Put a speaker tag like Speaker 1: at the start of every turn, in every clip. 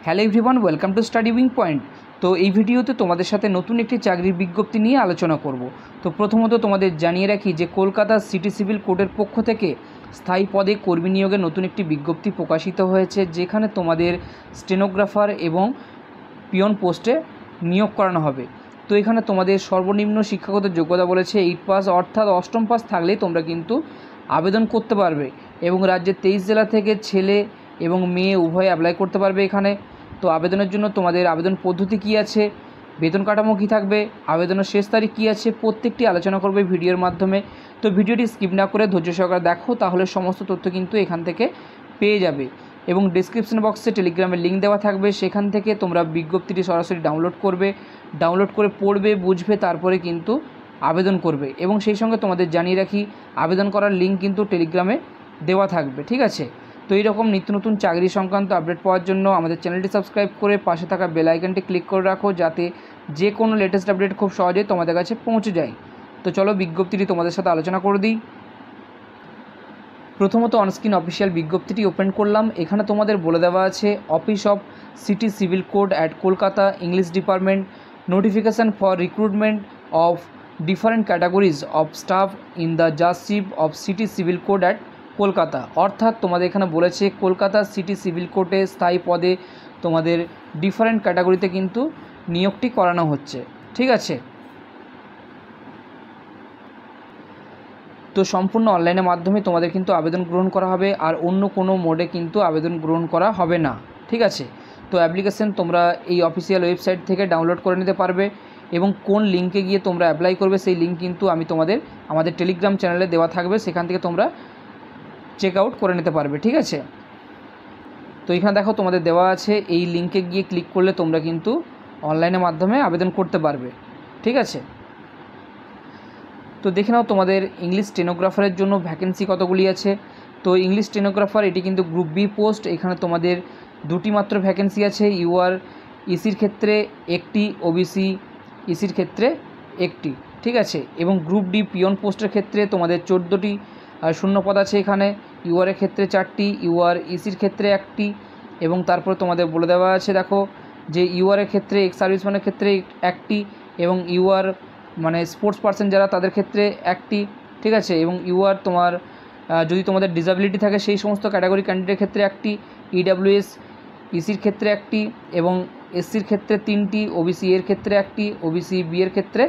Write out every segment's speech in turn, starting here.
Speaker 1: Hello everyone, welcome to study wing point. তো এই ভিডিওতে তোমাদের সাথে নতুন একটি চাকরির বিজ্ঞপ্তি নিয়ে আলোচনা করব। তো প্রথমত তোমাদের জানিয়ে রাখি যে কলকাতা সিটি সিভিল কোর্টের পক্ষ থেকে স্থায়ী পদে কর্মী নিয়োগের নতুন একটি বিজ্ঞপ্তি প্রকাশিত হয়েছে, যেখানে তোমাদের স্টেনোগ্রাফার এবং পিয়ন পোস্টে নিয়োগ করানো হবে। তো এখানে তোমাদের সর্বনিম্ন শিক্ষাগত যোগ্যতা বলেছে 8 পাস, অর্থাৎ অষ্টম পাস থাকলেই তোমরা কিন্তু আবেদন করতে পারবে এবং রাজ্যের 23 জেলা থেকে ছেলে এবং মেয়ে উভয়ে অ্যাপ্লাই করতে পারবে এখানে। তো আবেদনের জন্য তোমাদের আবেদন পদ্ধতি কী আছে, বেতন কাঠামো কী থাকবে, আবেদনের শেষ তারিখ কী আছে, প্রত্যেকটি আলোচনা করবে ভিডিওর মাধ্যমে। তো ভিডিওটি স্কিপ না করে ধৈর্য সহকারে দেখো, তাহলে সমস্ত তথ্য কিন্তু এখান থেকে পেয়ে যাবে। এবং ডিসক্রিপশন বক্সে টেলিগ্রামের লিঙ্ক দেওয়া থাকবে, সেখান থেকে তোমরা বিজ্ঞপ্তিটি সরাসরি ডাউনলোড করে পড়বে, বুঝবে, তারপরে কিন্তু আবেদন করবে। এবং সেই সঙ্গে তোমাদের জানিয়ে রাখি, আবেদন করার লিঙ্ক কিন্তু টেলিগ্রামে দেওয়া থাকবে, ঠিক আছে। তো এইরকম নিত্য নতুন চাকরি সংক্রান্ত আপডেট পাওয়ার জন্য আমাদের চ্যানেলটি সাবস্ক্রাইব করে পাশে থাকা বেল আইকনটি ক্লিক করে রাখো, যাতে যে কোনো লেটেস্ট আপডেট খুব সহজেই তোমাদের কাছে পৌঁছে যায়। তো চলো বিজ্ঞপ্তিটি তোমাদের সাথে আলোচনা করে দিই। প্রথমত অনস্ক্রিন অফিসিয়াল বিজ্ঞপ্তিটি ওপেন করলাম। এখানে তোমাদের বলে দেওয়া আছে office of city civil code at Kolkata English department, notification for recruitment of different categories of staff in the judgeship of city civil code at Kolkata. অর্থাৎ তোমাদের এখানে বলেছে কলকাতা সিটি সিভিল কোর্টে স্থায়ী পদে তোমাদের ডিফারেন্ট ক্যাটাগরিতে কিন্তু নিয়োগটি করানো হচ্ছে, ঠিক আছে। তো সম্পূর্ণ অনলাইনের মাধ্যমে তোমাদের কিন্তু আবেদন গ্রহণ করা হবে, আর অন্য কোনো মোডে কিন্তু আবেদন গ্রহণ করা হবে না, ঠিক আছে। তো অ্যাপ্লিকেশন তোমরা এই অফিসিয়াল ওয়েবসাইট থেকে ডাউনলোড করে নিতে পারবে, এবং কোন লিঙ্কে গিয়ে তোমরা অ্যাপ্লাই করবে সেই লিঙ্ক কিন্তু আমি আমাদের টেলিগ্রাম চ্যানেলে দেওয়া থাকবে, সেখান থেকে তোমরা চেক আউট করে নিতে পারবে, ঠিক আছে। তো এখানে দেখো তোমাদের দেওয়া আছে, এই লিঙ্কে গিয়ে ক্লিক করলে তোমরা কিন্তু অনলাইনের মাধ্যমে আবেদন করতে পারবে, ঠিক আছে। তো দেখে নাও তোমাদের ইংলিশ স্টেনোগ্রাফারের জন্য ভ্যাকেন্সি কতগুলি আছে। তো ইংলিশ স্টেনোগ্রাফার এটি কিন্তু গ্রুপ বি পোস্ট। এখানে তোমাদের দুটি মাত্র ভ্যাকেন্সি আছে, ইউআর ইসির ক্ষেত্রে একটি, ওবিসি ইসির ক্ষেত্রে একটি, ঠিক আছে। এবং গ্রুপ ডি পিয়ন পোস্টের ক্ষেত্রে তোমাদের 14টি শূন্যপদ আছে এখানে, ইউআরের ক্ষেত্রে 4টি, ইউআর ইসির ক্ষেত্রে একটি, এবং তারপর তোমাদের বলে দেওয়া আছে দেখো যে ইউআরের ক্ষেত্রে এক্স সার্ভিসম্যানের ক্ষেত্রে একটি, এবং ইউআর মানে স্পোর্টস পার্সন যারা তাদের ক্ষেত্রে একটি, ঠিক আছে। এবং ইউআর তোমার যদি তোমাদের ডিসেবিলিটি থাকে সেই সমস্ত ক্যাটাগরি ক্যান্ডিডেটের ক্ষেত্রে একটি, ইডাব্লিউএস ইসির ক্ষেত্রে একটি, এবং এসসির ক্ষেত্রে 3টি, ওবিসি এর ক্ষেত্রে একটি, ওবিসি বি এর ক্ষেত্রে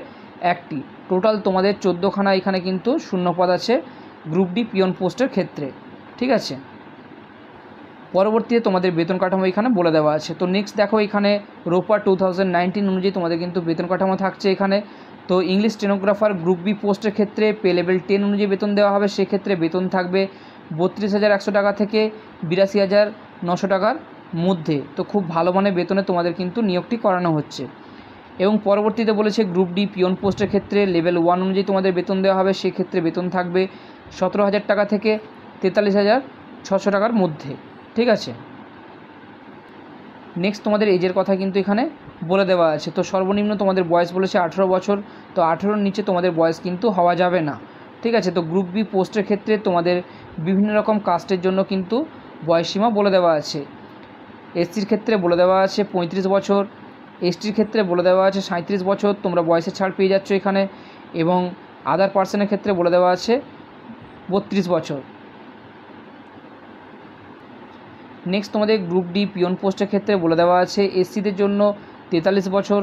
Speaker 1: একটি। টোটাল তোমাদের 14খানা এখানে কিন্তু শূন্যপদ আছে গ্রুপ ডি পিয়ন পোস্টের ক্ষেত্রে, ঠিক আছে। পরবর্তীতে তোমাদের বেতন কাঠামো এখানে বলে দেওয়া আছে। তো নেক্সট দেখো, এখানে রোপা 2019 অনুযায়ী তোমাদের কিন্তু বেতন কাঠামো থাকছে এখানে। তো ইংলিশ স্টেনোগ্রাফার গ্রুপ বি পোস্টের ক্ষেত্রে পে লেভেল 10 অনুযায়ী বেতন দেওয়া হবে, সেক্ষেত্রে বেতন থাকবে 32,100 টাকা থেকে 82,900 টাকার মধ্যে। তো খুব ভালো মানের বেতনে তোমাদের কিন্তু নিয়োগটি করানো হচ্ছে। এবং পরবর্তীতে বলেছে গ্রুপ ডি পিয়ন পোস্টের ক্ষেত্রে লেভেল 1 অনুযায়ী তোমাদের বেতন দেওয়া হবে, সেক্ষেত্রে বেতন থাকবে 17,000 টাকা থেকে 43,600 টাকার মধ্যে, ঠিক আছে। নেক্সট তোমাদের এজের কথা কিন্তু এখানে বলে দেওয়া আছে। তো সর্বনিম্ন তোমাদের বয়স বলেছে 18 বছর। তো 18-র নিচে তোমাদের বয়স কিন্তু হওয়া যাবে না, ঠিক আছে। তো গ্রুপ বি পোস্টের ক্ষেত্রে তোমাদের বিভিন্ন রকম কাস্টের জন্য কিন্তু বয়সসীমা বলে দেওয়া আছে। এসসির ক্ষেত্রে বলে দেওয়া আছে 35 বছর, এসটির ক্ষেত্রে বলে দেওয়া আছে 37 বছর, তোমরা বয়সের ছাড় পেয়ে যাচ্ছ এখানে। এবং আদার পার্সনের ক্ষেত্রে বলে দেওয়া আছে 32 বছর। নেক্সট তোমাদের গ্রুপ ডি পিয়ন পোস্টের ক্ষেত্রে বলে দেওয়া আছে এসসিদের জন্য 43 বছর,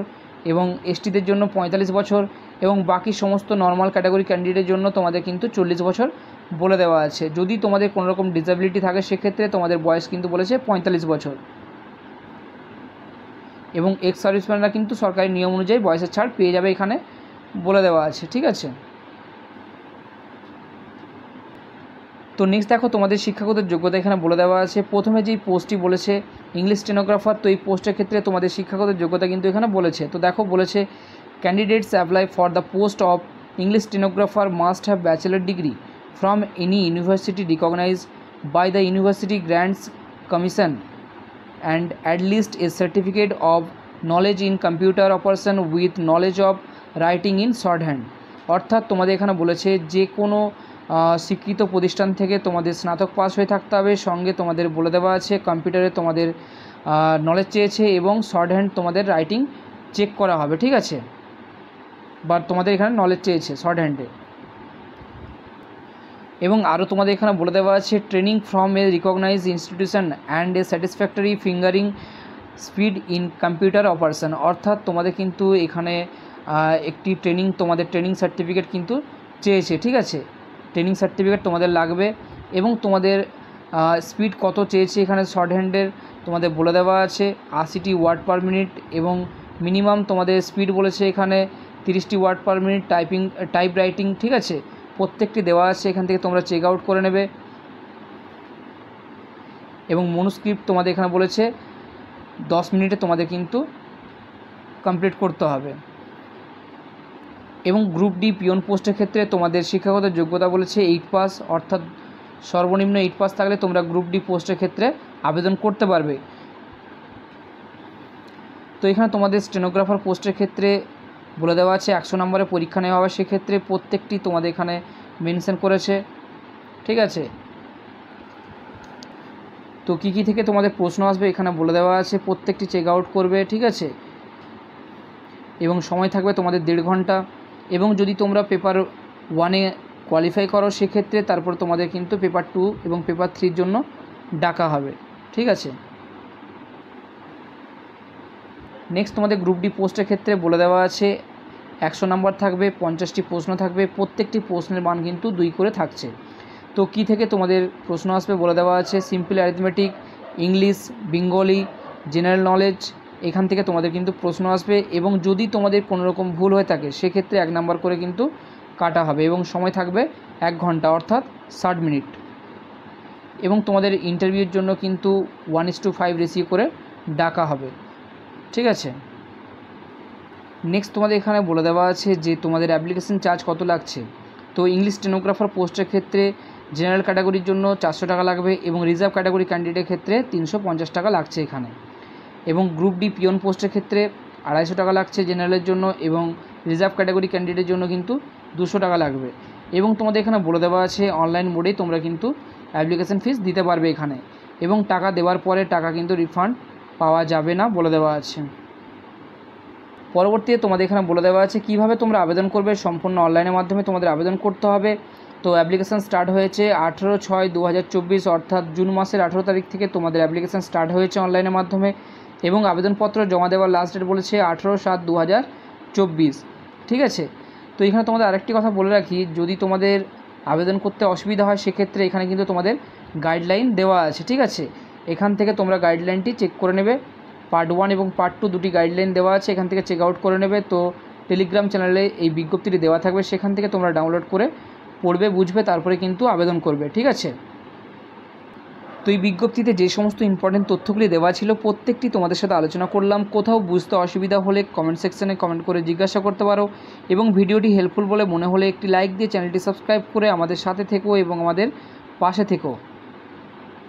Speaker 1: এবং এসটিদের জন্য 45 বছর, এবং বাকি সমস্ত নর্মাল ক্যাটাগরি ক্যান্ডিডেটের জন্য তোমাদের কিন্তু 40 বছর বলে দেওয়া আছে। যদি তোমাদের কোনো রকম ডিসেবিলিটি থাকে সেক্ষেত্রে তোমাদের বয়স কিন্তু বলেছে 45 বছর। এবং এক্স সার্ভিসম্যানরা কিন্তু সরকারি নিয়ম অনুযায়ী বয়সের ছাড় পেয়ে যাবে, এখানে বলে দেওয়া আছে, ঠিক আছে। তো নেক্সট দেখো তোমাদের শিক্ষাগত যোগ্যতা এখানে বলে দেওয়া আছে। প্রথমে যেই পোস্টটি বলেছে ইংলিশ স্টেনোগ্রাফার, তো এই পোস্টের ক্ষেত্রে তোমাদের শিক্ষাগত যোগ্যতা কিন্তু এখানে বলেছে। তো দেখো বলেছে candidates apply for the post of English stenographer must have bachelor degree from any university recognised by the university grants commission and at least a certificate of knowledge in computer operation with knowledge of writing in shorthand. অর্থাৎ তোমাদের এখানে বলেছে যে কোনো স্বীকৃত প্রতিষ্ঠান থেকে তোমাদের স্নাতক পাস হয়ে থাকতে হবে। সঙ্গে তোমাদের বলে দেওয়া আছে কম্পিউটারে তোমাদের নলেজ চেয়েছে এবং শর্ট হ্যান্ড তোমাদের রাইটিং চেক করা হবে, ঠিক আছে, বা তোমাদের এখানে নলেজ চেয়েছে শর্ট হ্যান্ডে। এবং আরও তোমাদের এখানে বলে দেওয়া আছে training from a recognise institution and a satisfactory fingering speed in computer operation, অর্থাৎ তোমাদের কিন্তু এখানে একটি তোমাদের ট্রেনিং সার্টিফিকেট কিন্তু চেয়েছে, ঠিক আছে, ট্রেনিং সার্টিফিকেট তোমাদের লাগবে। এবং তোমাদের স্পিড কত চেয়েছে এখানে শর্ট হ্যান্ডের তোমাদের বলে দেওয়া আছে 80টি ওয়ার্ড পার মিনিট, এবং মিনিমাম তোমাদের স্পিড বলেছে এখানে 30টি word per minute type writing, ঠিক আছে, প্রত্যেকটি দেওয়া আছে, এখান থেকে তোমরা চেক আউট করে নেবে। এবং মনুস্ক্রিপ্ট তোমাদের এখানে বলেছে 10 মিনিটে তোমাদের কিন্তু কমপ্লিট করতে হবে। এবং গ্রুপ ডি পিয়ন পোস্টের ক্ষেত্রে তোমাদের শিক্ষাগত যোগ্যতা বলেছে 8 পাস, অর্থাৎ সর্বনিম্ন 8 পাস থাকলে তোমরা গ্রুপ ডি পোস্টের ক্ষেত্রে আবেদন করতে পারবে। তো এখানে তোমাদের স্টেনোগ্রাফার পোস্টের ক্ষেত্রে বলে দেওয়া আছে 100 নম্বরে পরীক্ষা নেওয়া হবে, সেক্ষেত্রে প্রত্যেকটি তোমাদের এখানে মেনশন করেছে, ঠিক আছে। তো কী থেকে তোমাদের প্রশ্ন আসবে এখানে বলে দেওয়া আছে, প্রত্যেকটি চেক আউট করবে, ঠিক আছে, এবং সময় থাকবে তোমাদের 1.5 ঘন্টা। এবং যদি তোমরা পেপার 1-এ কোয়ালিফাই করো সেক্ষেত্রে তারপর তোমাদের কিন্তু পেপার 2 এবং পেপার 3-র জন্য ডাকা হবে, ঠিক আছে। নেক্সট তোমাদের গ্রুপ ডি পোস্টের ক্ষেত্রে বলে দেওয়া আছে 100 নম্বর থাকবে, 50টি প্রশ্ন থাকবে, প্রত্যেকটি প্রশ্নের মান কিন্তু 2 করে থাকছে। তো কী থেকে তোমাদের প্রশ্ন আসবে বলে দেওয়া আছে simple arithmetic, English, Bengali, general knowledge, এখান থেকে তোমাদের কিন্তু প্রশ্ন আসবে। এবং যদি তোমাদের কোনো রকম ভুল হয়ে থাকে সেক্ষেত্রে 1 নাম্বার করে কিন্তু কাটা হবে, এবং সময় থাকবে 1 ঘন্টা অর্থাৎ 60 মিনিট। এবং তোমাদের ইন্টারভিউর জন্য কিন্তু 1:5 রেশিও করে ডাকা হবে, ঠিক আছে। নেক্সট তোমাদের এখানে বলে দেওয়া আছে যে তোমাদের অ্যাপ্লিকেশন চার্জ কত লাগছে। তো ইংলিশ স্টেনোগ্রাফার পোস্টের ক্ষেত্রে জেনারেল ক্যাটাগরির জন্য 400 টাকা লাগবে, এবং রিজার্ভ ক্যাটাগরি ক্যান্ডিডেটের ক্ষেত্রে 350 টাকা লাগছে এখানে। এবং গ্রুপ ডি পিয়ন পোস্টের ক্ষেত্রে 250 টাকা লাগছে জেনারেলের জন্য, এবং রিজার্ভ ক্যাটাগরি ক্যান্ডিডেটের জন্য কিন্তু 200 টাকা লাগবে। এবং তোমাদের এখানে বলে দেওয়া আছে অনলাইন মোডেই তোমরা কিন্তু অ্যাপ্লিকেশন ফিস দিতে পারবে এখানে, এবং টাকা দেওয়ার পরে টাকা কিন্তু রিফান্ড পাওয়া যাবে না বলে দেওয়া আছে। পরবর্তীতে তোমাদের এখানে বলে দেওয়া আছে কীভাবে তোমরা আবেদন করবে, সম্পূর্ণ অনলাইনের মাধ্যমে তোমাদের আবেদন করতে হবে। তো অ্যাপ্লিকেশান স্টার্ট হয়েছে 18/6/2024, অর্থাৎ জুন মাসের 18 তারিখ থেকে তোমাদের অ্যাপ্লিকেশান স্টার্ট হয়েছে অনলাইনের মাধ্যমে। এবং আবেদনপত্র জমা দেওয়ার লাস্ট ডেট বলেছে 18/7/2024, ঠিক আছে। তো এখানে তোমাদের আরেকটি কথা বলে রাখি, যদি তোমাদের আবেদন করতে অসুবিধা হয় সেক্ষেত্রে এখানে কিন্তু তোমাদের গাইডলাইন দেওয়া আছে, ঠিক আছে। এখান থেকে তোমরা গাইডলাইনটি চেক করে নেবে, পার্ট 1 এবং পার্ট 2 দুটি গাইডলাইন দেওয়া আছে, এখান থেকে চেক আউট করে নেবে। তো টেলিগ্রাম চ্যানেলে এই বিজ্ঞপ্তিটি দেওয়া থাকবে, সেখান থেকে তোমরা ডাউনলোড করে পড়বে, বুঝবে, তারপরে কিন্তু আবেদন করবে, ঠিক আছে। তো এই বিজ্ঞপ্তিতে যে সমস্ত ইম্পর্টেন্ট তথ্যগুলি দেওয়া ছিল প্রত্যেকটি তোমাদের সাথে আলোচনা করলাম। কোথাও বুঝতে অসুবিধা হলে কমেন্ট সেকশনে কমেন্ট করে জিজ্ঞাসা করতে পারো, এবং ভিডিওটি হেল্পফুল বলে মনে হলে একটি লাইক দিয়ে চ্যানেলটি সাবস্ক্রাইব করে আমাদের সাথে থেকো এবং আমাদের পাশে থেকো।